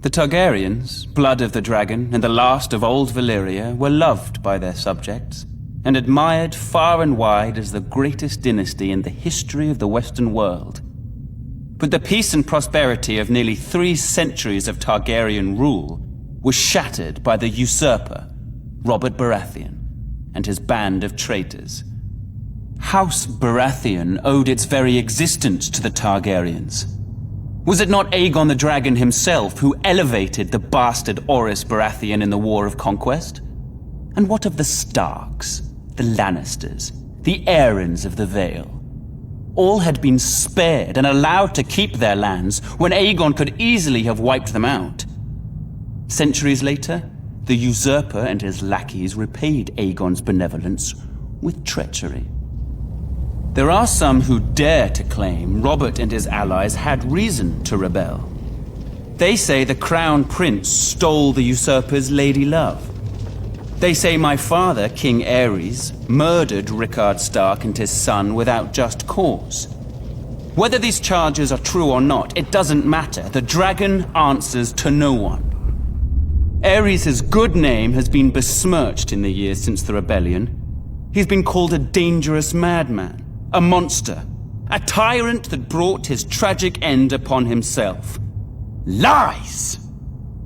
The Targaryens, blood of the dragon and the last of old Valyria, were loved by their subjects and admired far and wide as the greatest dynasty in the history of the Western world. But the peace and prosperity of nearly 3 centuries of Targaryen rule was shattered by the usurper, Robert Baratheon, and his band of traitors. House Baratheon owed its very existence to the Targaryens. Was it not Aegon the Dragon himself who elevated the bastard Orys Baratheon in the War of Conquest? And what of the Starks, the Lannisters, the Aarons of the Vale? All had been spared and allowed to keep their lands when Aegon could easily have wiped them out. Centuries later, the usurper and his lackeys repaid Aegon's benevolence with treachery. There are some who dare to claim Robert and his allies had reason to rebel. They say the Crown Prince stole the usurper's lady love. They say my father, King Aerys, murdered Rickard Stark and his son without just cause. Whether these charges are true or not, it doesn't matter. The dragon answers to no one. Aerys' good name has been besmirched in the years since the rebellion. He's been called a dangerous madman, a monster, a tyrant that brought his tragic end upon himself. Lies!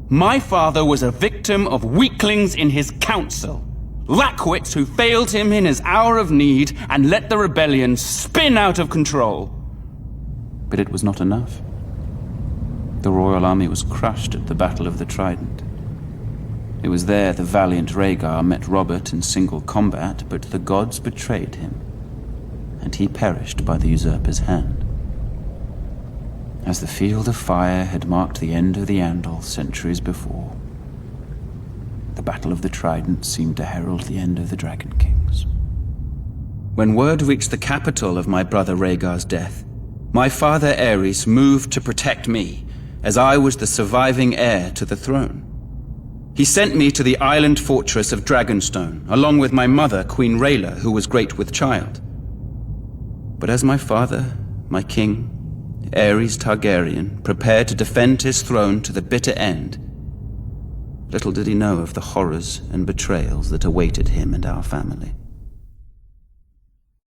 My father was a victim of weaklings in his council, lackwits who failed him in his hour of need and let the rebellion spin out of control. But it was not enough. The royal army was crushed at the Battle of the Trident. It was there the valiant Rhaegar met Robert in single combat, but the gods betrayed him, and he perished by the usurper's hand. As the field of fire had marked the end of the Andal centuries before, the Battle of the Trident seemed to herald the end of the Dragon Kings. When word reached the capital of my brother Rhaegar's death, my father Aerys moved to protect me, as I was the surviving heir to the throne. He sent me to the island fortress of Dragonstone, along with my mother, Queen Rhaela, who was great with child. But as my father, my king, Aerys Targaryen, prepared to defend his throne to the bitter end, little did he know of the horrors and betrayals that awaited him and our family.